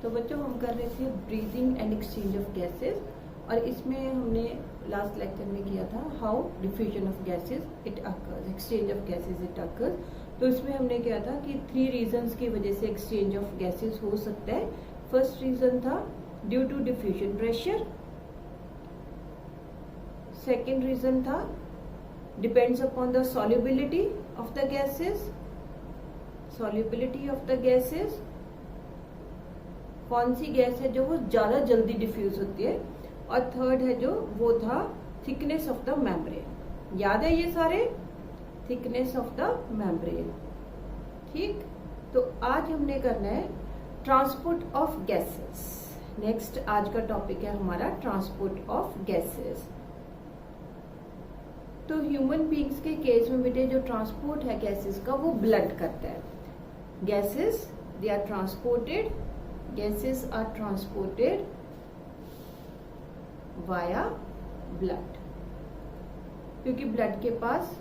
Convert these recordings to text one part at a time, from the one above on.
तो बच्चों हम कर रहे थे breathing and exchange of gases, और इसमें हमने लास्ट लेक्चर में किया था how diffusion of gases it occurs, exchange of gases it occurs. तो इसमें हमने किया था कि 3 रीजंस की वजह से एक्सचेंज ऑफ गैसेस हो सकता है। फर्स्ट रीजन था due to diffusion pressure, second reason था depends upon the solubility of the gases, solubility of the gases, कौन सी गैस है जो वो ज्यादा जल्दी डिफ्यूज होती है, और थर्ड है जो वो था थिकनेस ऑफ द मेम्ब्रेन। याद है ये सारे, थिकनेस ऑफ द मेम्ब्रेन। ठीक, तो आज हमने करना है ट्रांसपोर्ट ऑफ गैसेस। नेक्स्ट आज का टॉपिक है हमारा ट्रांसपोर्ट ऑफ गैसेस। तो ह्यूमन बींग्स के केस में बेटे जो ट्रांसपोर्ट है गैसेस का वो ब्लड करता है। Gases they are transported, gases are transported via blood, क्योंकि ब्लड के पास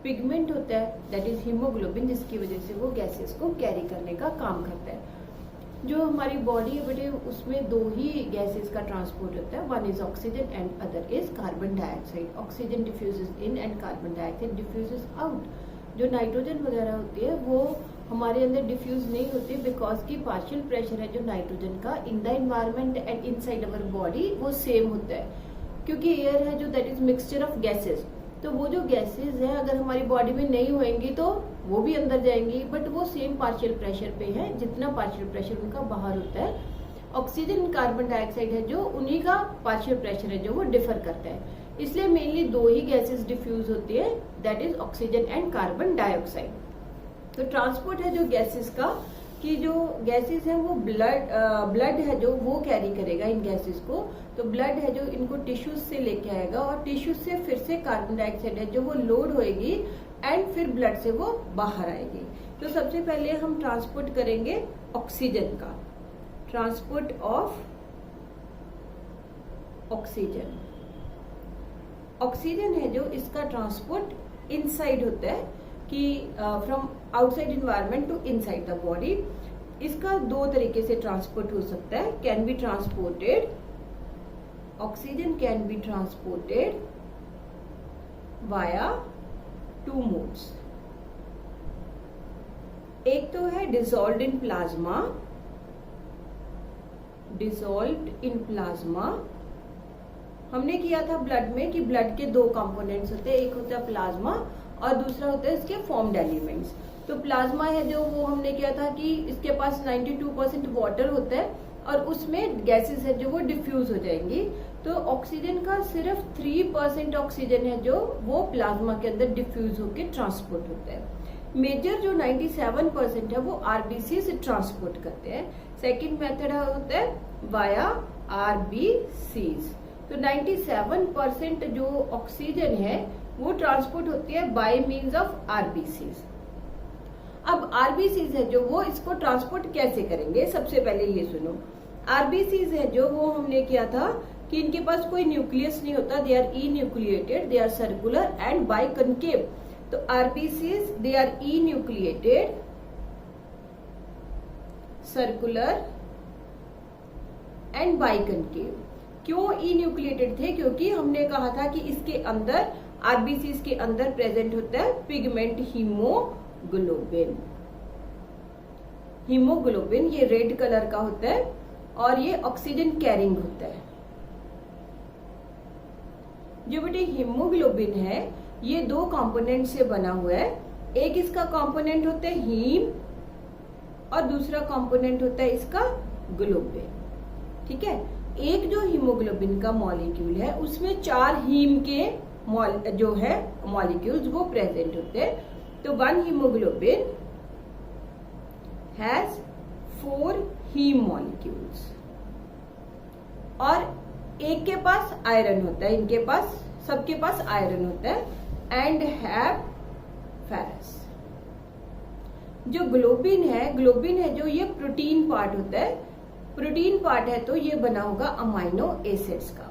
पिगमेंट होता है दैट इज हीमोग्लोबिन, जिसकी वजह से वो गैसेस को कैरी करने का काम करता है। जो हमारी बॉडी है बेटे उसमें 2 ही गैसेस का ट्रांसपोर्ट होता है, one is oxygen and other is carbon dioxide. Oxygen diffuses in and carbon dioxide diffuses out. जो नाइट्रोजन वगैरह होती है वो हमारे अंदर डिफ्यूज नहीं होती बिकॉज की पार्शियल प्रेशर है जो नाइट्रोजन का in the environment and inside our body वो सेम होता है, क्योंकि एयर है जो that is mixture of gases. तो वो जो गैसेस है अगर हमारी बॉडी में नहीं होंगी तो वो भी अंदर जाएंगी, बट वो सेम पार्शियल प्रेशर पे है जितना पार्शियल प्रेशर उनका बाहर होता है। ऑक्सीजन कार्बन डाइऑक्साइड है जो उन्हीं का पार्शियल प्रेशर है जो वो डिफर करता है, इसलिए मेनली 2 ही गैसेस डिफ्यूज होती है that is oxygen and carbon dioxide. तो ट्रांसपोर्ट है जो गैसेस का, कि जो गैसेस है वो ब्लड है जो वो कैरी करेगा इन गैसेस को। तो ब्लड है जो इनको टिश्यूज से लेके आएगा, और टिश्यूज से फिर से कार्बन डाइऑक्साइड है जो वो लोड होएगी एंड फिर ब्लड से वो बाहर आएगी। तो सबसे पहले हम ट्रांसपोर्ट करेंगे ऑक्सीजन का, ट्रांसपोर्ट ऑफ ऑक्सीजन। ऑक्सीजन है जो इसका ट्रांसपोर्ट इनसाइड होता है कि from outside environment to inside the body. इसका 2 तरीके से ट्रांसपोर्ट हो सकता है, can be transported, oxygen can be transported via 2 modes. एक तो है dissolved in plasma, dissolved in plasma हमने किया था ब्लड में कि ब्लड के 2 कंपोनेंट्स होते हैं, एक होता है प्लाज्मा और दूसरा होता है इसके फॉर्म्ड एलिमेंट्स। तो प्लाज्मा है जो वो हमने किया था कि इसके पास 92% वाटर होता है और उसमें गैसेस है जो वो डिफ्यूज हो जाएंगी। तो ऑक्सीजन का सिर्फ 3% ऑक्सीजन है जो वो प्लाज्मा के अंदर डिफ्यूज होकर ट्रांसपोर्ट होता है। मेजर जो 97% है वो आरबीसी से ट्रांसपोर्ट करते हैं। सेकेंड मेथड होता है वाया आरबीसीज। तो 97% जो ऑक्सीजन है वो ट्रांसपोर्ट होती है बाय मींस ऑफ आरबीसीज। अब आरबीसीज है जो वो इसको ट्रांसपोर्ट कैसे करेंगे, सबसे पहले ये सुनो। आरबीसीज है जो वो हमने किया था कि इनके पास कोई न्यूक्लियस नहीं होता, they are enucleated, they are circular and biconcave. तो RBCs they are enucleated, circular and biconcave. क्यों ई न्यूक्लिएटेड थे, क्योंकि हमने कहा था कि इसके अंदर आरबीसीज के अंदर प्रेजेंट होता है पिगमेंट हीमोग्लोबिन। हीमोग्लोबिन ये रेड कलर का होता है और ये ऑक्सीजन कैरिंग होता है। जो बेटे हीमोग्लोबिन है ये 2 कंपोनेंट से बना हुआ है, एक इसका कंपोनेंट होता है हीम और दूसरा कंपोनेंट होता है इसका ग्लोबिन। ठीक है, एक जो हीमोग्लोबिन का मॉलिक्यूल है उसमें 4 हीम के जो है मॉलिक्यूल्स वो प्रेजेंट होते हैं। तो 1 हीमोग्लोबिन हैज 4 हीम मॉलिक्यूल्स, और एक के पास आयरन होता है, इनके पास सबके पास आयरन होता है एंड हैव फेरस। जो ग्लोबिन है जो ये प्रोटीन पार्ट होता है, प्रोटीन पार्ट है तो ये बना होगा अमाइनो एसिड्स का।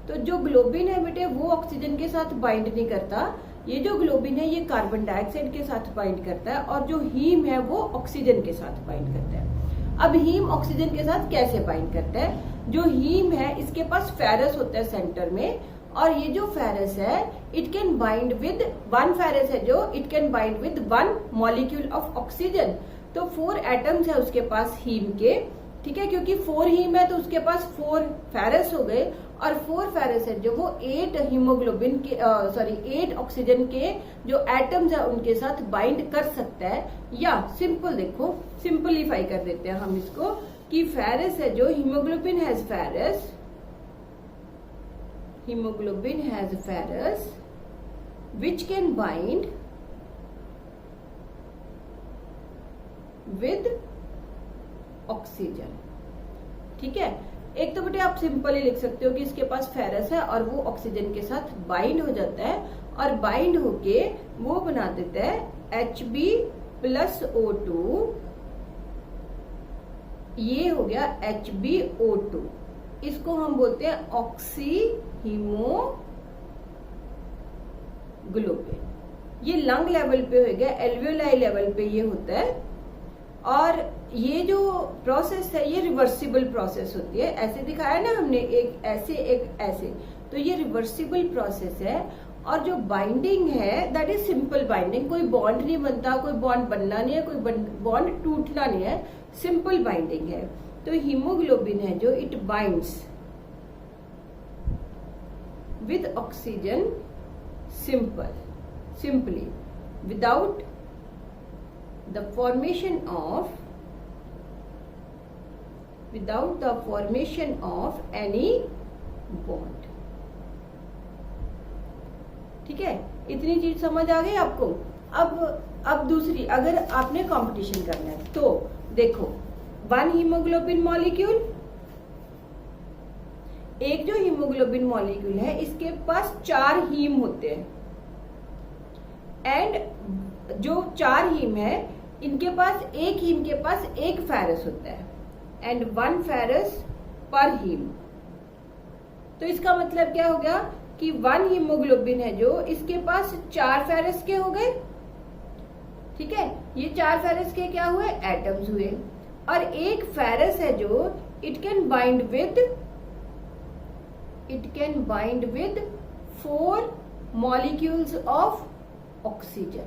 तो जो ग्लोबिन है बेटे वो ऑक्सीजन के साथ बाइंड नहीं करता, ये जो ग्लोबिन है ये कार्बन डाइऑक्साइड के साथ बाइंड करता है, और जो हीम है वो ऑक्सीजन के साथ बाइंड करता है। अब हीम ऑक्सीजन के साथ कैसे बाइंड करता है? जो हीम है इसके पास फेरस होता है सेंटर में, और ये जो फेरस है it can bind with one ferrous है जो it can bind with one molecule of oxygen. तो 4 एटम्स है उसके पास हीम के, ठीक है, क्योंकि 4 हीम है तो उसके पास 4 फेरस हो गए, और 4 फेरस है जो वो 8 हीमोग्लोबिन के 8 ऑक्सीजन के जो एटम्स है उनके साथ बाइंड कर सकता है। या सिंपल देखो, सिंपलीफाई कर देते हैं हम इसको कि फेरस है जो haemoglobin has ferrous, hemoglobin has ferrous which can bind with oxygen। ठीक है, एक तो बेटे आप सिंपल ही लिख सकते हो कि इसके पास फेरस है और वो ऑक्सीजन के साथ बाइंड हो जाता है, और बाइंड होके वो बना देता है Hb+O2, ये हो गया HbO2। इसको हम बोलते हैं ऑक्सी हीमोग्लोबिन। ये लंग लेवल पे हो गया, एल्वियोलाई लेवल पे ये होता है, और ये जो प्रोसेस है ये रिवर्सिबल प्रोसेस होती है। ऐसे दिखाया ना हमने, एक ऐसे एक ऐसे, तो ये रिवर्सिबल प्रोसेस है। और जो बाइंडिंग है दैट इज सिंपल बाइंडिंग, कोई बॉन्ड नहीं बनता, कोई बॉन्ड बनना नहीं है, कोई बॉन्ड टूटना नहीं है, सिंपल बाइंडिंग है। तो हीमोग्लोबिन है जो it binds with oxygen simply without the formation of any bond। ठीक है, इतनी चीज समझ आ गई आपको। अब दूसरी, अगर आपने कंपटीशन करना है तो देखो, 1 हीमोग्लोबिन मॉलिक्यूल, एक जो हीमोग्लोबिन मॉलिक्यूल है इसके पास 4 हीम होते हैं, एंड जो 4 हीम है इनके पास एक हीम के पास एक फेरस होता है, एंड 1 फेरस पर हीम। तो इसका मतलब क्या हो गया कि 1 हीमोग्लोबिन है जो इसके पास 4 फेरस के हो गए। ठीक है, ये 4 फेरस के क्या हुए? एटम्स हुए। और एक फेरस है जो it can bind with 4 molecules of oxygen,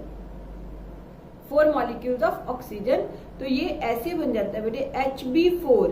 4 molecules of oxygen. तो ये ऐसे बन जाता है बेटे Hb4।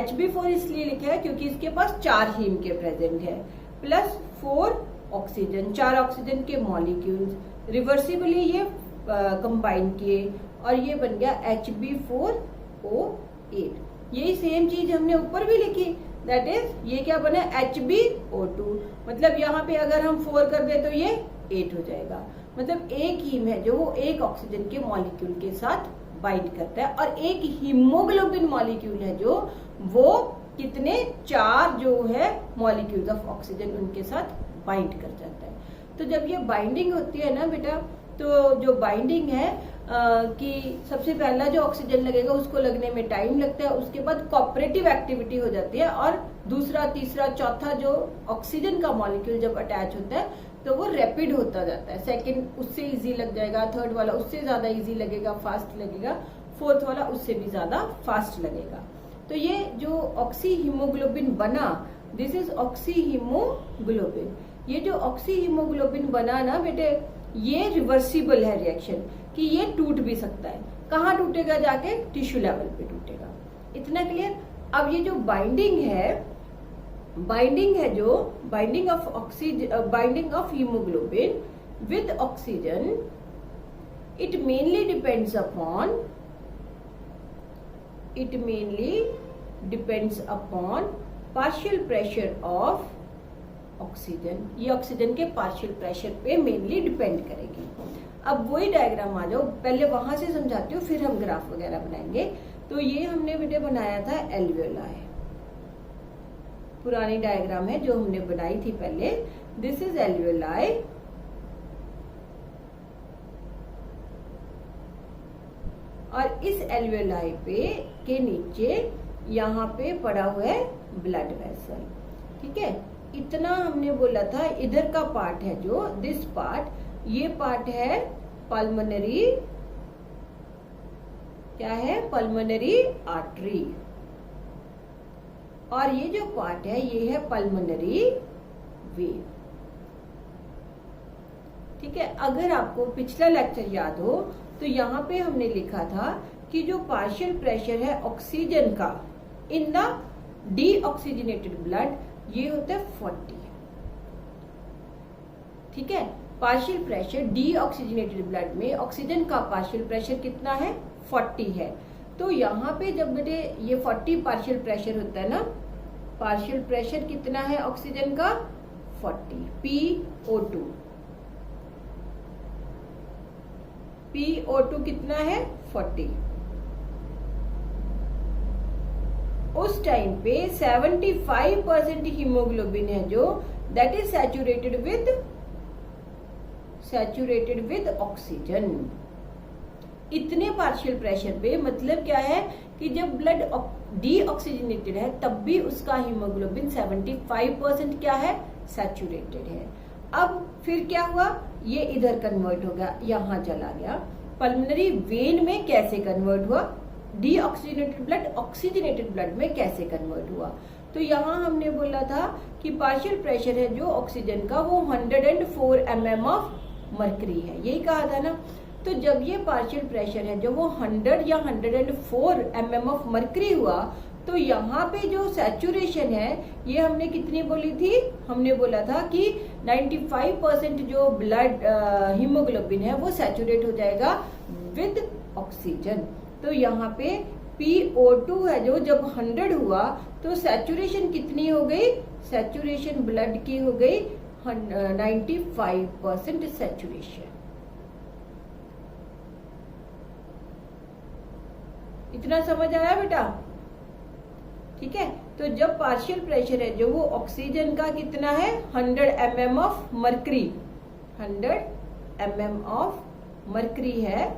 Hb4 इसलिए लिखा है क्योंकि इसके पास 4 हीम के प्रेजेंट है, प्लस 4 ऑक्सीजन, 4 ऑक्सीजन के मॉलिक्यूल्स रिवर्सिबली ये कंबाइन किए, और ये बन गया Hb4O8। यही सेम चीज हमने ऊपर भी लिखी, दैट इज ये क्या बना HbO2। मतलब यहाँ पे अगर हम 4 कर दे तो ये 8 हो जाएगा। मतलब एक हीम है जो वो एक ऑक्सीजन के मॉलिक्यूल के साथ बाइंड करता है, और एक हीमोग्लोबिन मॉलिक्यूल है जो वो कितने 4 जो है मॉलिक्यूल्स ऑफ ऑक्सीजन उनके साथ बाइंड कर जाता है। तो जब ये बाइंडिंग होती है ना बेटा, तो जो बाइंडिंग है कि सबसे पहला जो ऑक्सीजन लगेगा उसको लगने में टाइम लगता है, उसके बाद कोऑपरेटिव एक्टिविटी हो जाती है, और दूसरा तीसरा चौथा जो ऑक्सीजन का मॉलिक्यूल जब अटैच होता है तो वो रैपिड होता जाता है। सेकंड उससे इजी लग जाएगा, थर्ड वाला उससे ज्यादा इजी लगेगा, फास्ट लगेगा, फोर्थ वाला उससे भी ज्यादा फास्ट लगेगा। तो ये जो ऑक्सी हीमोग्लोबिन बना, दिस इज ऑक्सी हीमोग्लोबिन। ये जो ऑक्सी हीमोग्लोबिन बना ना बेटे, ये रिवर्सिबल है रिएक्शन, कि ये टूट भी सकता है। कहाँ टूटेगा? जाके टिश्यू लेवल पे टूटेगा। इतना क्लियर। अब ये जो बाइंडिंग है जो binding of haemoglobin with oxygen, it mainly depends upon partial pressure of oxygen. ये ऑक्सीजन के पार्शियल प्रेशर पे मेनली डिपेंड करेगी। अब वही डायग्राम आ जाओ, पहले वहां से समझाती हूँ फिर हम ग्राफ वगैरह बनाएंगे। तो ये हमने बेटे बनाया था एल्वियोलाई, पुरानी डायग्राम है जो हमने बनाई थी पहले। दिस इज एल्वियोलाई, और इस एल्वियोलाई पे के नीचे यहाँ पे पड़ा हुआ है ब्लड वेसल। ठीक है, इतना हमने बोला था। इधर का पार्ट है जो दिस पार्ट, ये पार्ट है पल्मोनरी क्या है, पल्मोनरी आर्टरी। और ये जो पार्ट है ये है पल्मोनरी वेन। ठीक है, अगर आपको पिछला लेक्चर याद हो तो यहाँ पे हमने लिखा था कि जो पार्शियल प्रेशर है ऑक्सीजन का इन द डीऑक्सीजनेटेड ब्लड ये होता है 40। ठीक है, पार्शियल प्रेशर डीऑक्सीजनेटेड ब्लड में ऑक्सीजन का पार्शियल प्रेशर कितना है, 40 है। तो यहाँ पे जब बेटे ये 40 पार्शियल प्रेशर होता है ना, पार्शियल प्रेशर कितना है ऑक्सीजन का, 40 PO2। PO2 कितना है, 40। उस टाइम पे 75% हीमोग्लोबिन है जो that is saturated with oxygen. इतने पार्शियल प्रेशर पे मतलब क्या है कि जब ब्लड डीऑक्सीजनेटेड है तब भी उसका हीमोग्लोबिन 75% क्या है, सैचुरेटेड है। अब फिर क्या हुआ, ये इधर कन्वर्ट हो गया, यहां चला गया। पल्मोनरी वेन में कैसे कन्वर्ट हुआ, डीऑक्सीजनेटेड ब्लड ऑक्सीजनेटेड ब्लड में कैसे कन्वर्ट हुआ। तो यहाँ हमने बोला था कि पार्शियल प्रेशर है जो ऑक्सीजन का वो 104 mm ऑफ मर्करी है, यही कहा था ना। तो जब ये पार्शियल प्रेशर है जो वो 100 या 104 mm ऑफ मर्करी हुआ तो यहाँ पे जो सैचुरेशन है ये हमने कितनी बोली थी, हमने बोला था कि 95% जो ब्लड हीमोग्लोबिन है वो सैचुरेट हो जाएगा विद ऑक्सीजन। तो यहाँ पे PO2 है जो जब 100 हुआ तो सैचुरेशन कितनी हो गई, सैचुरेशन ब्लड की हो गई 95% सैचुरेशन। इतना समझ आया बेटा? ठीक है, तो जब पार्शियल प्रेशर है जो वो ऑक्सीजन का कितना है, 100 mm of mercury, 100 mm of mercury है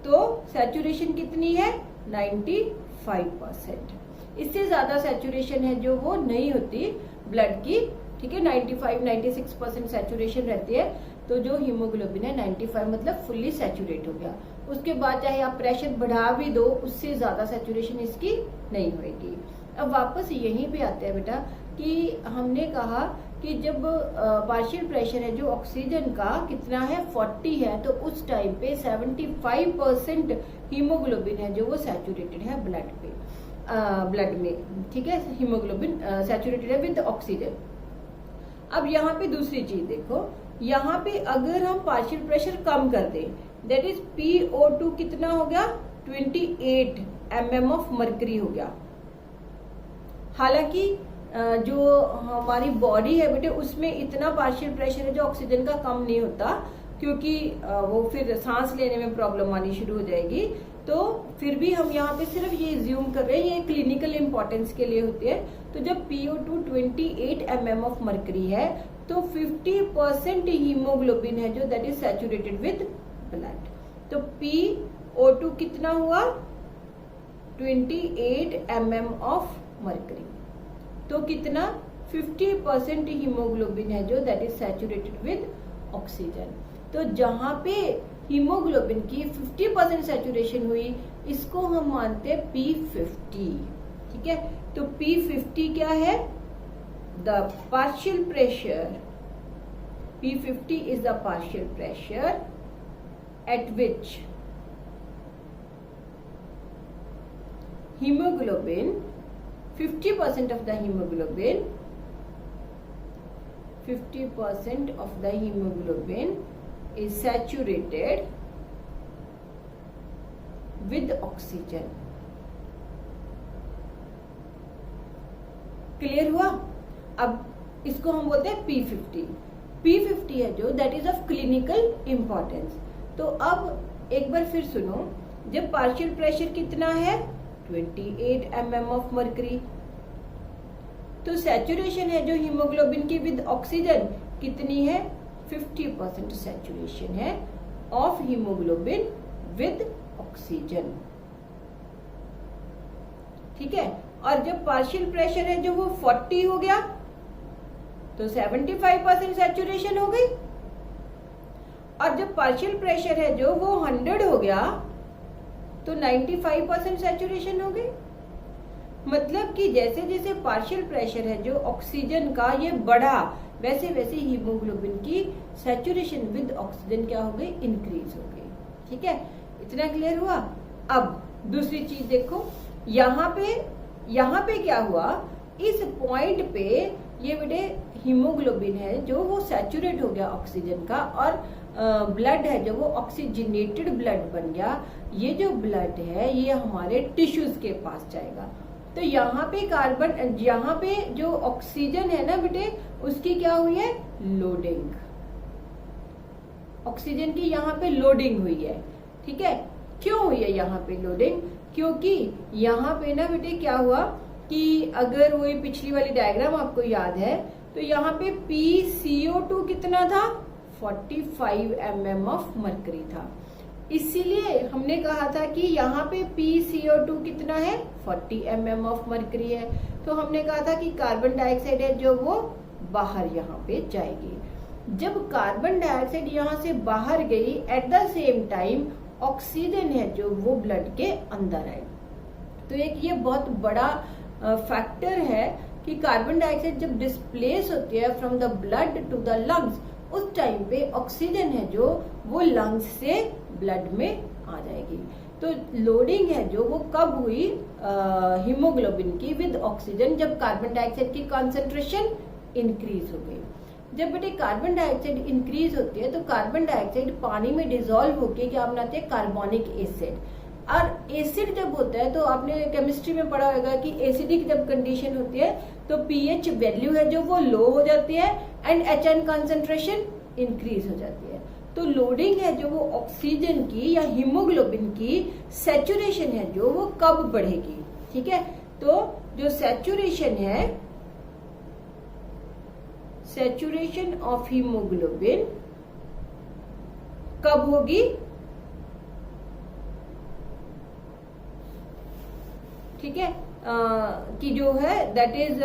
तो सैचुरेशन कितनी है, 95%। इससे ज्यादा सैचुरेशन है जो वो नहीं होती ब्लड की। ठीक है, 95-96% सैचुरेशन रहती है। तो जो हीमोग्लोबिन है 95 मतलब फुल्ली सैचुरेट हो गया। उसके बाद चाहे आप प्रेशर बढ़ा भी दो उससे ज्यादा सैचुरेशन इसकी नहीं होगी। अब वापस यहीं पे आते हैं बेटा कि हमने कहा कि जब पार्शियल प्रेशर है जो ऑक्सीजन का कितना है, 40 है, तो उस टाइम पे 75% हीमोग्लोबिन है जो वो सैचुरेटेड है ब्लड पे, ब्लड में। ठीक है, हीमोग्लोबिन सैचुरेटेड है विद ऑक्सीजन। अब यहाँ पे दूसरी चीज देखो, यहाँ पे अगर हम पार्शियल प्रेशर कम कर दें दैट इज PO2 कितना हो गया, 28 mm ऑफ मर्करी हो गया। हालांकि जो हमारी बॉडी है बेटे उसमें इतना पार्शियल प्रेशर है जो ऑक्सीजन का कम नहीं होता, क्योंकि वो फिर सांस लेने में प्रॉब्लम आनी शुरू हो जाएगी। तो फिर भी हम यहाँ पे सिर्फ ये ज्यूम कर रहे हैं, ये क्लिनिकल इंपॉर्टेंस के लिए होती है। तो जब PO2 28 mm ऑफ मर्करी है तो 50% हीमोग्लोबिन है जो that is saturated with blood. तो PO2 कितना हुआ, 28 mm ऑफ मर्करी। तो कितना, 50% हीमोग्लोबिन है जो that is saturated with oxygen. तो जहां पे हीमोग्लोबिन की 50% सैचुरेशन हुई इसको हम मानते हैं P50। ठीक है, तो P50 क्या है, the partial pressure, P50 is the partial pressure at which hemoglobin 50% of the hemoglobin 50% of the hemoglobin is saturated with oxygen। Clear हुआ? अब इसको हम बोलते हैं P50। P50 है जो that is of clinical importance. तो अब एक बार फिर सुनो, जब पार्शियल प्रेशर कितना है 28 mm ऑफ मर्करी, तो सैचुरेशन है जो हीमोग्लोबिन की विद ऑक्सीजन कितनी है, 50% सैचुरेशन है ऑफ हीमोग्लोबिन विद ऑक्सीजन। ठीक है, और जब पार्शियल प्रेशर है जो वो 40 हो गया तो 75% सैचुरेशन हो गई। और जब पार्शियल प्रेशर है जो वो 100 हो गया तो 95% सैचुरेशन हो गई। मतलब कि जैसे जैसे पार्शियल प्रेशर है जो ऑक्सीजन का ये बढ़ा, वैसे वैसे हीमोग्लोबिन की सैचुरेशन विद ऑक्सीजन क्या हो गई, इंक्रीज हो गई। ठीक है, इतना क्लियर हुआ। अब दूसरी चीज देखो, यहाँ पे क्या हुआ, इस पॉइंट पे ये बेटे हीमोग्लोबिन है जो वो सैचुरेट हो गया ऑक्सीजन का, और ब्लड है जो वो ऑक्सीजनेटेड ब्लड बन गया। ये जो ब्लड है ये हमारे टिश्यूज के पास जाएगा। तो यहाँ पे जो ऑक्सीजन है ना बेटे, उसकी क्या हुई है, लोडिंग। ऑक्सीजन की यहाँ पे लोडिंग हुई है। ठीक है, क्यों हुई है यहाँ पे लोडिंग, क्योंकि यहाँ पे ना बेटे क्या हुआ कि अगर वो पिछली वाली डायग्राम आपको याद है तो यहाँ पे PCO2 कितना था, 45 mm ऑफ मरकरी था। इसीलिए हमने कहा था कि यहाँ पे PCO2 कितना है, 40 mm ऑफ मरकरी है। तो हमने कहा था कि कार्बन डाइऑक्साइड है जो वो बाहर यहाँ पे जाएगी। जब कार्बन डाइऑक्साइड यहाँ से बाहर गई, at the same time oxygen है जो वो ब्लड के अंदर आए। तो एक ये बहुत बड़ा फैक्टर है कि कार्बन डाइऑक्साइड जब डिस्प्लेस होती है from the blood to the lungs, उस टाइम पे ऑक्सीजन है जो वो लंग्स से ब्लड में आ जाएगी। तो लोडिंग है जो वो कब हुई, हीमोग्लोबिन की विद ऑक्सीजन, जब कार्बन डाइऑक्साइड की कॉन्सेंट्रेशन इंक्रीज हो गई। जब बेटे कार्बन डाइऑक्साइड इंक्रीज होती है तो कार्बन डाइऑक्साइड पानी में डिसॉल्व होकर क्या बनाते हैं, कार्बोनिक एसिड। और एसिड जब होता है तो आपने केमिस्ट्री में पढ़ा होगा कि एसिडिक जब कंडीशन होती है तो पीएच वैल्यू है जो वो लो हो जाती है एंड HN कॉन्सेंट्रेशन इंक्रीज हो जाती है। तो लोडिंग है जो वो ऑक्सीजन की या हीमोग्लोबिन की सैचुरेशन है जो वो कब बढ़ेगी। ठीक है, तो जो सैचुरेशन है, सैचुरेशन ऑफ हीमोग्लोबिन कब होगी, ठीक है, कि जो है दैट इज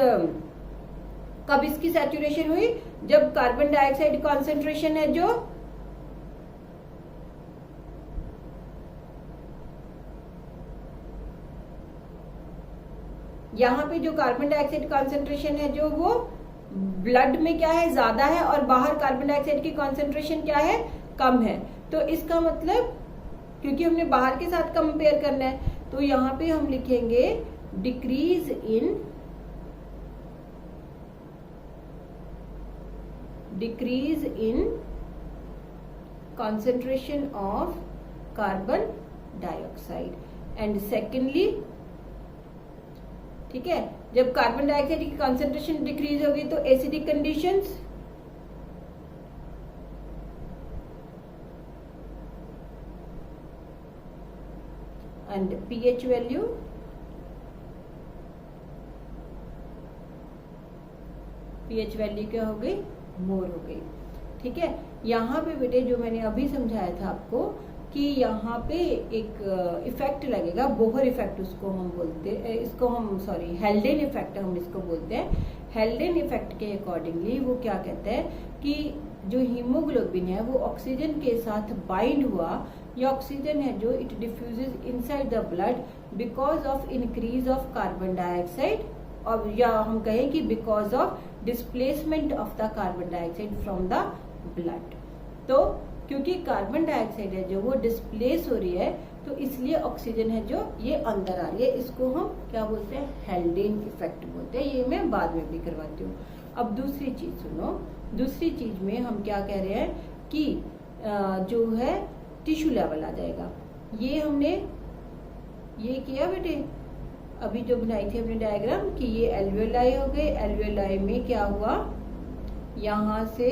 कब इसकी सैचुरेशन हुई, जब कार्बन डाइऑक्साइड कॉन्सेंट्रेशन है जो यहाँ पे जो कार्बन डाइऑक्साइड कॉन्सेंट्रेशन है जो वो ब्लड में क्या है, ज्यादा है, और बाहर कार्बन डाइऑक्साइड की कॉन्सेंट्रेशन क्या है, कम है। तो इसका मतलब, क्योंकि हमने बाहर के साथ कंपेयर करना है, तो यहाँ पे हम लिखेंगे decrease in concentration of carbon dioxide and secondly, ठीक है, जब कार्बन डाइऑक्साइड की कॉन्सेंट्रेशन डिक्रीज होगी तो acidic conditions, and pH value क्या हो गई, मोर हो गई। ठीक है, यहाँ पे बेटे जो मैंने अभी समझाया था आपको कि यहाँ पे एक इफेक्ट लगेगा, बोहर इफेक्ट उसको हम बोलते हैं, इसको हम सॉरी हेल्डेन इफेक्ट हम इसको बोलते हैं। हेल्डेन इफेक्ट के अकॉर्डिंगली वो क्या कहते हैं कि जो हीमोग्लोबिन है वो ऑक्सीजन के साथ बाइंड हुआ, या ऑक्सीजन है जो it diffuses inside the blood because of increase of carbon dioxide, और या हम कहें कि because of displacement of the carbon dioxide from the blood. तो क्योंकि कार्बन डाइऑक्साइड है जो वो डिस्प्लेस हो रही है तो इसलिए ऑक्सीजन है जो ये अंदर आ रही है, इसको हम क्या बोलते हैं, हेल्डेन इफेक्ट बोलते हैं। ये मैं बाद में भी करवाती हूँ। अब दूसरी चीज सुनो, दूसरी चीज में हम क्या कह रहे हैं कि जो है टिश्यू लेवल आ जाएगा। ये हमने ये किया बेटे, अभी जो बनाई थी हमने डायग्राम कि ये एल्वेओलाई हो गए, एल्वेओलाई में क्या हुआ, यहाँ से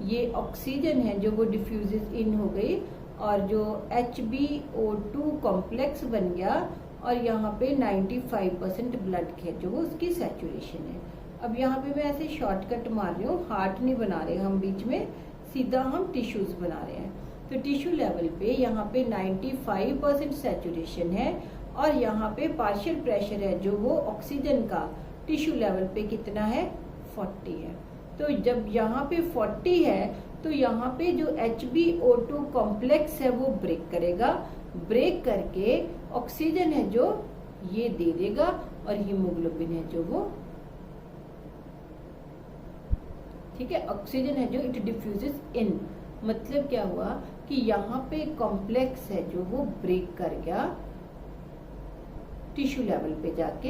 ये ऑक्सीजन है जो वो डिफ्यूजेस इन हो गई और जो HbO2 कॉम्प्लेक्स बन गया, और यहाँ पे 95% ब्लड है जो वो उसकी सैचुरेशन है। अब यहाँ पे मैं ऐसे शॉर्टकट मार रही हूँ, हार्ट नहीं बना रहे हम बीच में, सीधा हम टिश्यूज बना रहे हैं। तो टिश्यू लेवल पे यहाँ पे 95% सैचुरेशन है, और यहाँ पे पार्शियल प्रेशर है जो वो ऑक्सीजन का टिश्यू लेवल पे कितना है, 40 है। तो जब यहाँ पे 40 है तो यहाँ पे जो HbO2 कॉम्प्लेक्स है वो ब्रेक करेगा, ब्रेक करके ऑक्सीजन है जो ये दे देगा और हीमोग्लोबिन है जो वो, ठीक है, ऑक्सीजन है जो इट डिफ्यूजेस इन, मतलब क्या हुआ कि यहाँ पे कॉम्प्लेक्स है जो वो ब्रेक कर गया टिश्यू लेवल पे जाके,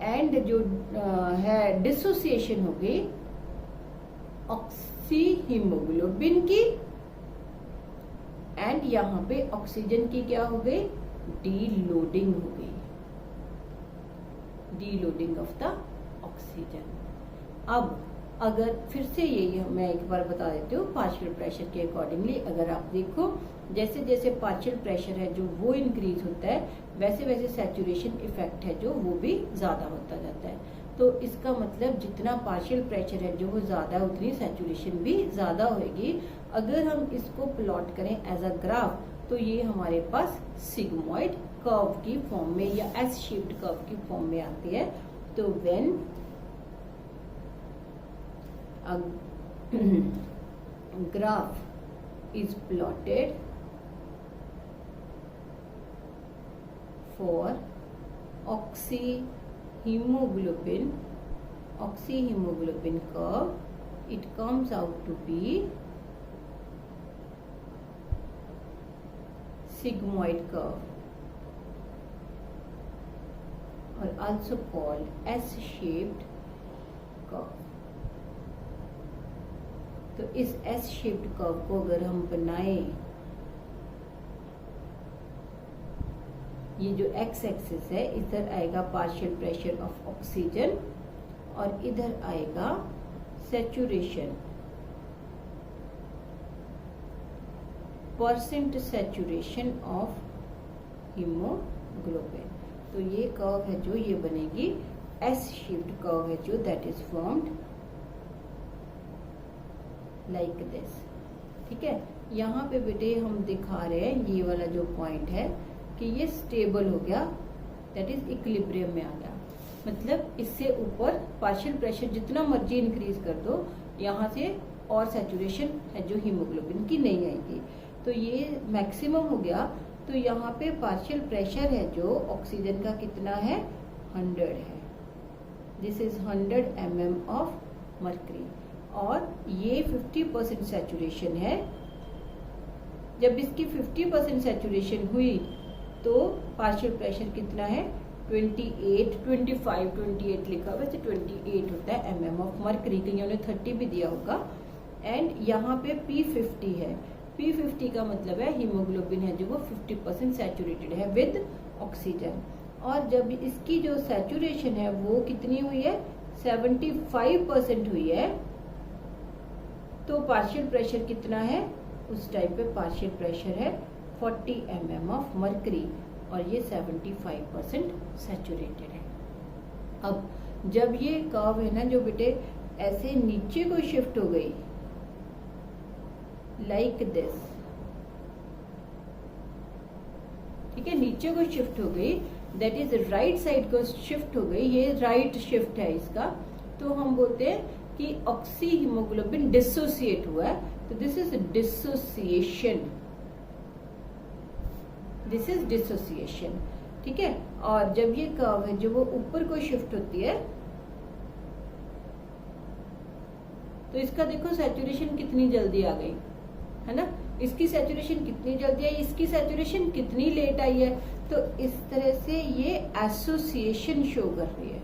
एंड जो है डिसोसिएशन हो गई ऑक्सी हीमोग्लोबिन की, एंड यहाँ पे ऑक्सीजन की क्या हो गई, डीलोडिंग हो गई, डीलोडिंग ऑफ द ऑक्सीजन। अब अगर फिर से यही मैं एक बार बता देती हूँ, पार्शियल प्रेशर के अकॉर्डिंगली अगर आप देखो, जैसे जैसे पार्शियल प्रेशर है जो वो इंक्रीज होता है, वैसे वैसे सैचुरेशन इफेक्ट है जो वो भी ज्यादा होता जाता है। तो इसका मतलब जितना पार्शियल प्रेशर है जो वो ज्यादा है, उतनी सैचुरेशन भी ज्यादा होगी। अगर हम इसको प्लॉट करें एज अ ग्राफ, तो ये हमारे पास सिग्मॉइड कर्व की फॉर्म में या एस शेप्ड कर्व की फॉर्म में आती है। तो when graph is plotted for oxyhemoglobin curve, it comes out to be sigmoid curve or also called S-shaped curve। तो इस एस शेप्ड कर्व को अगर हम बनाए, ये जो एक्स एक्सिस है इधर आएगा पार्शियल प्रेशर ऑफ ऑक्सीजन और इधर आएगा saturation, percent saturation of haemoglobin. तो ये कर्व है जो ये बनेगी एस शेप्ड कर्व है जो that is formed like this, ठीक है। यहाँ पे बेटे हम दिखा रहे हैं ये वाला जो पॉइंट है कि ये स्टेबल हो गया, दैट इज इक्विलिब्रियम में आ गया, मतलब इससे ऊपर पार्शियल प्रेशर जितना मर्जी इंक्रीज कर दो, यहाँ से और सैचुरेशन है जो हीमोग्लोबिन की नहीं आएगी। तो ये मैक्सिमम हो गया। तो यहाँ पे पार्शियल प्रेशर है जो ऑक्सीजन का कितना है, 100 है, this is 100 mm of mercury, और ये 50% सैचुरेशन है। जब इसकी 50% सैचुरेशन हुई तो पार्शियल प्रेशर कितना है, 28 लिखा हुआ है, 28 होता है mm ऑफ मर्करी, कहीं उन्होंने 30 भी दिया होगा। एंड यहाँ पे P50 है, P50 का मतलब है हीमोग्लोबिन है जो वो 50% सैचुरेटेड है विद ऑक्सीजन। और जब इसकी जो सैचुरेशन है वो कितनी हुई है, 75% हुई है, तो पार्शियल प्रेशर कितना है, उस टाइप पे पार्शियल प्रेशर है 40 mm ऑफ मर्करी, और ये 75% सैचुरेटेड है। अब जब ये कर्व है ना जो बेटे ऐसे नीचे को शिफ्ट हो गई लाइक दिस, ठीक है, नीचे को शिफ्ट हो गई, दैट इज राइट साइड को शिफ्ट हो गई, ये राइट शिफ्ट है इसका, तो हम बोलते हैं कि ऑक्सी हीमोग्लोबिन डिसोसिएट हुआ है, तो this is dissociation, this is dissociation, ठीक है। और जब ये कर्व है जो वो ऊपर को शिफ्ट होती है, तो इसका देखो सैचुरेशन कितनी जल्दी आ गई है ना, इसकी सैचुरेशन कितनी जल्दी आई, इसकी सैचुरेशन कितनी लेट आई है। तो इस तरह से ये एसोसिएशन शो कर रही है,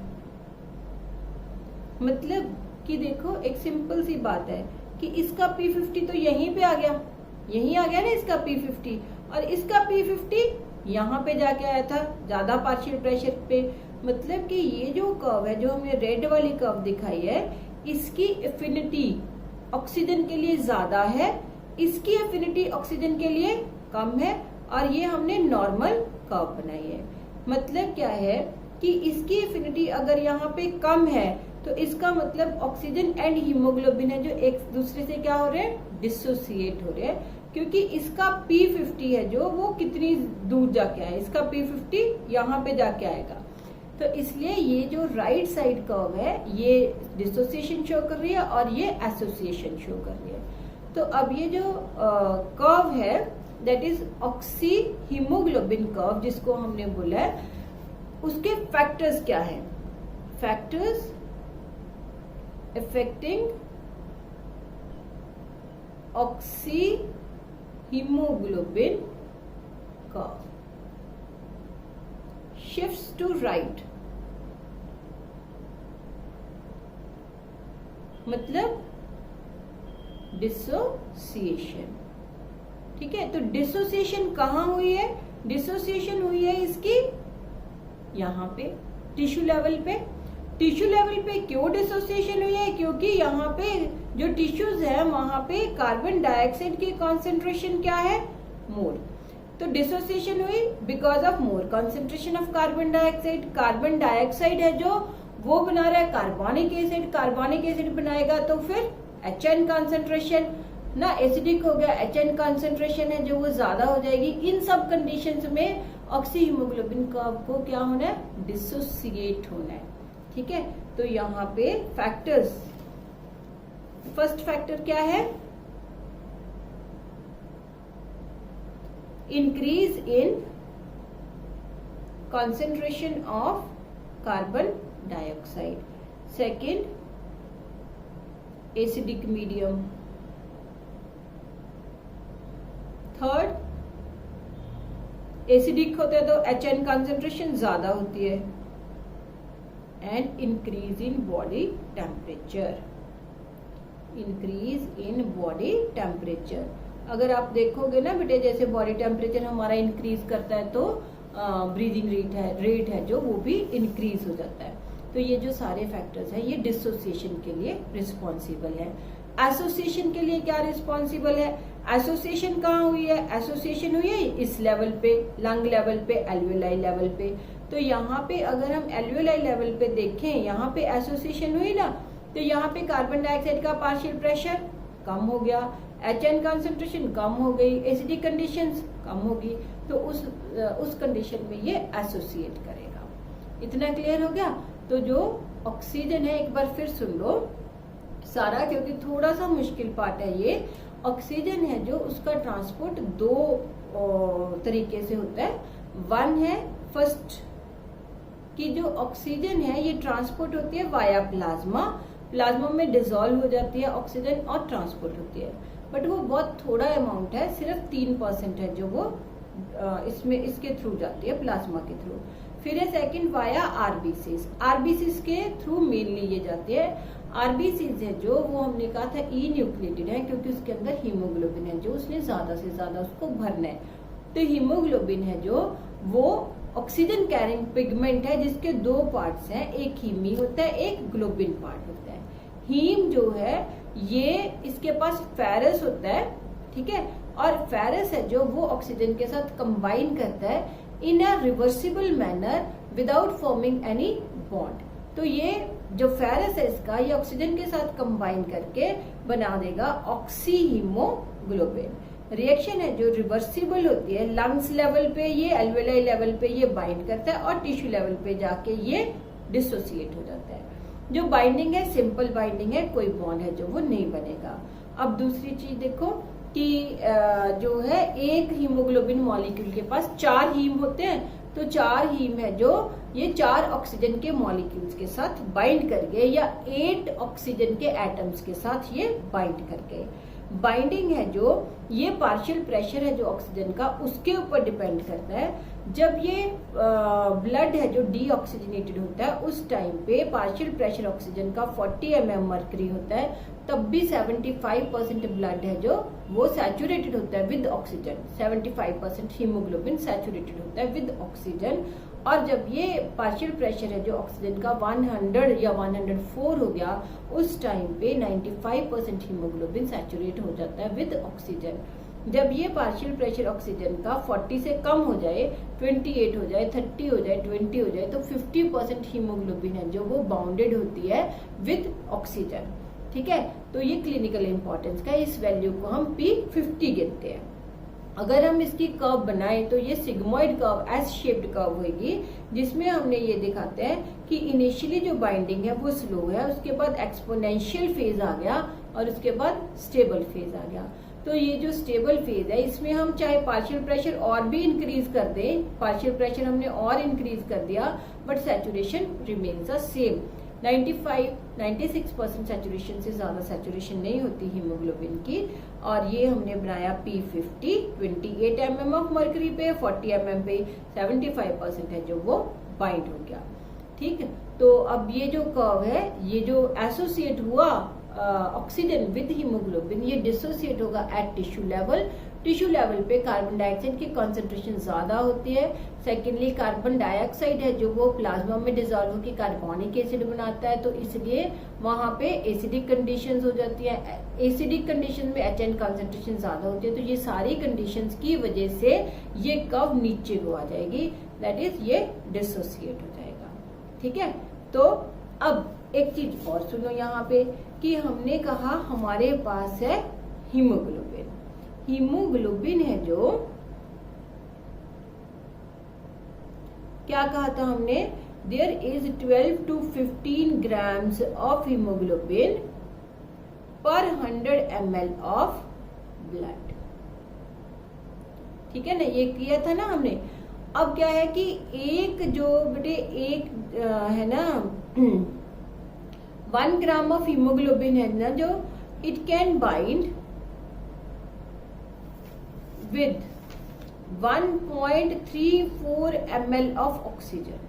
मतलब कि देखो एक सिंपल सी बात है कि इसका P50 तो यहीं पे आ गया, यहीं आ गया ना इसका P50, और इसका P50 यहाँ पे जाके आया था ज्यादा पार्शियल प्रेशर पे। मतलब कि ये जो कर्व है जो हमें रेड वाली कर्व दिखाई है, इसकी एफिनिटी ऑक्सीजन के लिए ज्यादा है, इसकी एफिनिटी ऑक्सीजन के लिए कम है, और ये हमने नॉर्मल कर्व बनाई है। मतलब क्या है कि इसकी एफिनिटी अगर यहाँ पे कम है तो इसका मतलब ऑक्सीजन एंड हीमोग्लोबिन है जो एक दूसरे से क्या हो रहे हैं, डिसोसिएट हो रहे हैं, क्योंकि इसका P50 है जो वो कितनी दूर जाके आए, इसका P50 यहाँ पे जाके आएगा। तो इसलिए ये जो राइट साइड कर्व है ये डिसोसिएशन शो कर रही है और ये एसोसिएशन शो कर रही है। तो अब ये जो कर्व है that is oxy haemoglobin curve, जिसको हमने बोला है, उसके फैक्टर्स क्या है? Factors affecting oxy haemoglobin curve shifts to right, मतलब डिसोसिएशन। ठीक है, तो डिसोसिएशन कहाँ हुई है? डिसोसिएशन हुई है इसकी यहाँ पे टिश्यू लेवल पे। टिश्यू लेवल पे क्यों डिसोसिएशन हुई है? क्योंकि यहाँ पे जो टिश्यूज है वहां पे कार्बन डाइऑक्साइड की कॉन्सेंट्रेशन क्या है? मोर। तो डिसोसिएशन हुई because of more concentration of carbon dioxide. Carbon dioxide है जो वो बना रहा है कार्बोनिक एसिड, कार्बोनिक एसिड बनाएगा तो फिर HN कॉन्सेंट्रेशन ना एसिडिक हो गया, HN कॉन्सेंट्रेशन है जो वो ज्यादा हो जाएगी। इन सब कंडीशंस में ऑक्सी हीमोग्लोबिन कर्व को क्या होना है? डिसोसिएट होना है। ठीक है, तो यहाँ पे फैक्टर्स, फर्स्ट फैक्टर क्या है? Increase in concentration of carbon dioxide. Second, acidic medium. Third, acidic होता है तो HN कंसेंट्रेशन ज्यादा होती है. And increase in body temperature. Increase in body temperature. अगर आप देखोगे ना बेटे, जैसे बॉडी टेम्परेचर हमारा इंक्रीज करता है तो ब्रीदिंग रेट है जो वो भी इंक्रीज हो जाता है. तो ये जो सारे फैक्टर्स हैं ये डिसोसिएशन के लिए रिस्पॉन्सिबल है. एसोसिएशन के लिए क्या रिस्पॉन्सिबल है? एसोसिएशन कहाँ हुई है? एसोसिएशन हुई है इस लेवल पे, लंग लेवल पे, एल्वेलाई लेवल पे. तो यहाँ पे अगर हम एल्वेलाई लेवल पे देखें, यहाँ पे एसोसिएशन हुई ना, तो यहाँ पे कार्बन डाइऑक्साइड का पार्शियल प्रेशर कम हो गया, HN कंसेंट्रेशन कम हो गई, एसिडिक कंडीशंस कम होगी, तो उस कंडीशन में ये एसोसिएट करेगा. इतना क्लियर हो गया? तो जो ऑक्सीजन है, एक बार फिर सुन लो सारा, क्योंकि थोड़ा सा मुश्किल पार्ट है ये. ऑक्सीजन है जो उसका ट्रांसपोर्ट दो तरीके से होता है. वन है फर्स्ट कि जो ऑक्सीजन है ये ट्रांसपोर्ट होती है वाया प्लाज्मा. प्लाज्मा में डिसॉल्व हो जाती है ऑक्सीजन और ट्रांसपोर्ट होती है, बट वो बहुत थोड़ा अमाउंट है, सिर्फ 3% है जो वो इसमें इसके थ्रू जाती है, प्लाज्मा के थ्रू. फिर है सेकंड वाया आरबीसीज. आरबीसीज के थ्रू मेनली ये जाती है. आरबीसीज है जो वो हमने कहा था ई न्यूक्लिएटेड है, क्योंकि उसके अंदर हीमोग्लोबिन है जो उसने ज्यादा से ज्यादा उसको भरना है. तो हीमोग्लोबिन है जो वो ऑक्सीजन कैरिंग पिगमेंट है जिसके दो पार्ट्स हैं, एक हीमी होता है, एक ग्लोबिन पार्ट होता है. हीम जो है ये इसके पास फेरस होता है, ठीक है, और फेरस है जो वो ऑक्सीजन के साथ कंबाइन करता है in a reversible manner without forming any bond. तो ये जो फेरस है इसका, ये ऑक्सीजन के साथ कंबाइन करके बना देगा ऑक्सी हीमोग्लोबिन. रिएक्शन है जो रिवर्सिबल होती है, लंग्स लेवल पे ये, एल्वेलाई लेवल पे ये बाइंड करता है और टिश्यू लेवल पे जाके ये डिसोसिएट हो जाता है. जो बाइंडिंग है सिंपल बाइंडिंग है, कोई बॉन्ड है जो वो नहीं बनेगा. अब दूसरी चीज देखो कि जो है एक हीमोग्लोबिन मॉलिक्यूल के पास 4 हीम होते हैं, तो 4 हीम है जो ये 4 ऑक्सीजन के मॉलिक्यूल्स के साथ बाइंड करके या 8 ऑक्सीजन के एटम्स के साथ ये बाइंड करके. बाइंडिंग है जो ये पार्शियल प्रेशर है जो ऑक्सीजन का, उसके ऊपर डिपेंड करता है. जब ये ब्लड है जो डीऑक्सीजनेटेड होता है उस टाइम पे पार्शियल प्रेशर ऑक्सीजन का 40 mm मर्करी होता है, तब भी 75% ब्लड है जो वो सैचुरेटेड होता है विद ऑक्सीजन. 75% हीमोग्लोबिन सैचुरेटेड होता है विद ऑक्सीजन. और जब ये पार्शियल प्रेशर है जो ऑक्सीजन का 100 या 104 हो गया, उस टाइम पे 95% हीमोग्लोबिन सैचुरेट हो जाता है विद ऑक्सीजन. जब ये पार्शियल प्रेशर ऑक्सीजन का 40 से कम हो जाए, 28 हो जाए, 30 हो जाए, 20 हो जाए, तो 50% हीमोग्लोबिन है जो वो बाउंडेड होती है विद ऑक्सीजन. ठीक है, तो ये क्लिनिकल इंपॉर्टेंस का, इस वैल्यू को हम P50 गिनते हैं. अगर हम इसकी कर्व बनाएं तो ये sigmoid curve, S shaped curve होगी, जिसमें हमने ये दिखाते हैं कि इनिशियली जो बाइंडिंग है वो स्लो है, उसके बाद एक्सपोनेंशियल फेज आ गया और उसके बाद स्टेबल फेज आ गया. तो ये जो स्टेबल फेज है इसमें हम चाहे पार्शियल प्रेशर और भी इंक्रीज कर दें, पार्शियल प्रेशर हमने और इंक्रीज कर दिया, but saturation remains the same. 96% saturation से ज्यादा सैचुरेशन नहीं होती हीमोग्लोबिन की। और ये हमने बनाया P50, 28 mm ऑफ मर्करी पे, 40 mm पे 75% है जो वो बाइंड हो गया। ठीक है, तो अब ये जो कर्व है, ये जो एसोसिएट हुआ ऑक्सीजन विद हीमोग्लोबिन, ये डिसोसिएट होगा at tissue level. Tissue level पे कार्बन डाइऑक्साइड की कॉन्सेंट्रेशन ज्यादा होती है। सेकेंडली कार्बन डाइऑक्साइड है जो वो प्लाज्मा में डिजोल्व होकर कार्बोनिक एसिड बनाता है, तो इसलिए वहां पे एसिडिक कंडीशंस हो जाती है। एसिडिक कंडीशन में HN कॉन्सेंट्रेशन ज्यादा होती है, तो ये सारी कंडीशंस की वजह से ये कर्व नीचे को आ जाएगी, दैट इज ये डिसोसिएट हो जाएगा। ठीक है, तो अब एक चीज और सुनो यहाँ पे कि हमने कहा हमारे पास है हीमोग्लोबिन। हीमोग्लोबिन है जो, क्या कहा था हमने, there is 12 to 15 grams of haemoglobin पर 100 ml ऑफ ब्लड। ठीक है ना, ये किया था ना हमने। अब क्या है कि एक जो बेटे एक है ना 1 ग्राम ऑफ हीमोग्लोबिन है ना, जो it can bind with 1.34 ml of oxygen.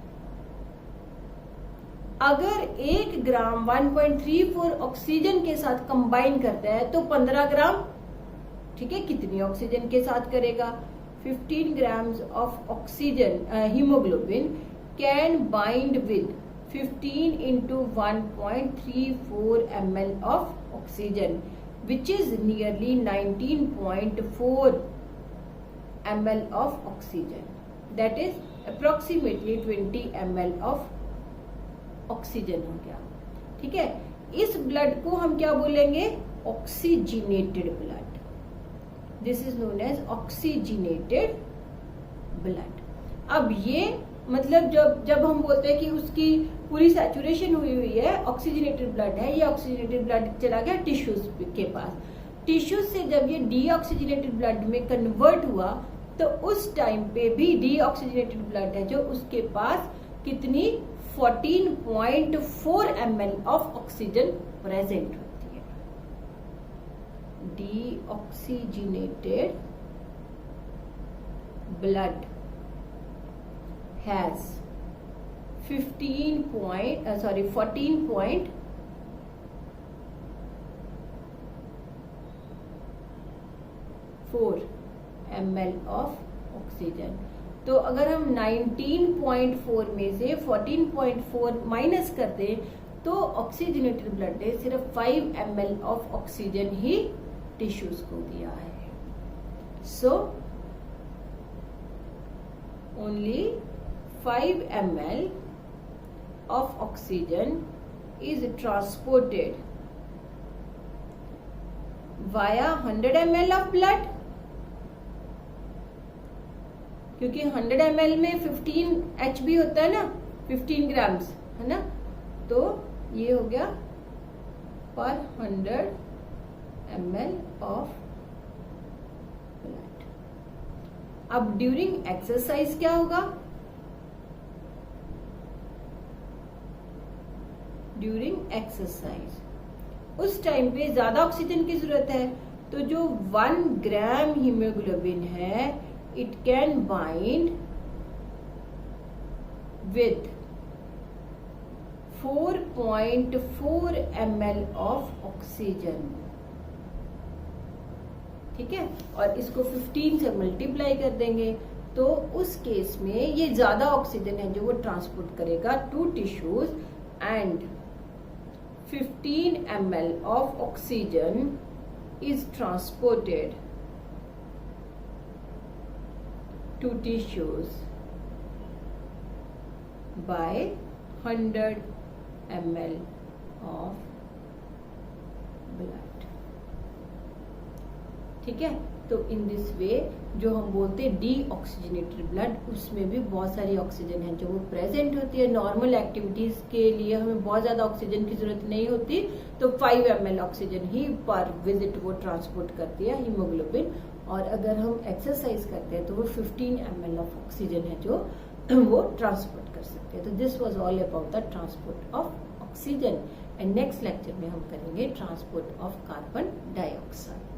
अगर 1 ग्राम 1.34 ऑक्सीजन के साथ कंबाइन करता है तो 15 ग्राम, ठीक है, कितनी ऑक्सीजन के साथ करेगा? 15 grams of oxygen haemoglobin can bind with 15 into 1.34 ml of oxygen, which is nearly 19.4 ml of oxygen, that is approximately 20 ml of oxygen हो गया। ठीक है, इस ब्लड को हम क्या बोलेंगे? Oxygenated blood. This is known as oxygenated blood. अब ये मतलब जब हम बोलते हैं कि उसकी पूरी सैचुरेशन हुई है, ऑक्सीजनेटेड ब्लड है, ये ऑक्सीजनेटेड ब्लड चला गया टिश्यूज के पास। टिश्यूज से जब ये डीऑक्सीजनेटेड ब्लड में कन्वर्ट हुआ तो उस टाइम पे भी डीऑक्सीजनेटेड ब्लड है जो उसके पास कितनी 14.4 ml ऑफ ऑक्सीजन प्रेजेंट होती है। Deoxygenated blood has 14.4 ml of oxygen. तो अगर हम 19.4 में से 14.4 माइनस कर दें तो ऑक्सीजनेटेड ब्लड ने सिर्फ 5 ml of oxygen he tissues को दिया है। So only 5 ml of oxygen is transported via 100 ml of blood, क्योंकि 100 ml में 15 Hb होता है ना, 15 ग्राम्स है ना, तो ये हो गया पर 100 ml of blood। अब ड्यूरिंग एक्सरसाइज क्या होगा? ड्यूरिंग एक्सरसाइज उस टाइम पे ज्यादा ऑक्सीजन की जरूरत है, तो जो 1 ग्राम हीमोग्लोबिन है it can bind with 4.4 ml of oxygen. ठीक है, और इसको 15 से मल्टीप्लाई कर देंगे तो उस केस में ये ज्यादा ऑक्सीजन है जो वो ट्रांसपोर्ट करेगा to tissues, and 15 ml of oxygen is transported to tissues by 100 ml of blood। ठीक है, तो इन दिस वे जो हम बोलते हैं डीऑक्सीजनेटेड ब्लड, उसमें भी बहुत सारी ऑक्सीजन है जो वो प्रेजेंट होती है। नॉर्मल एक्टिविटीज के लिए हमें बहुत ज्यादा ऑक्सीजन की जरूरत नहीं होती, तो 5 ml ऑक्सीजन ही पर विजिट वो ट्रांसपोर्ट करती है हीमोग्लोबिन। और अगर हम एक्सरसाइज करते हैं तो वो 15 ml ऑफ ऑक्सीजन है जो वो ट्रांसपोर्ट कर सकते हैं। तो this was all about the transport of oxygen. And next lecture में हम करेंगे ट्रांसपोर्ट ऑफ कार्बन डाइऑक्साइड।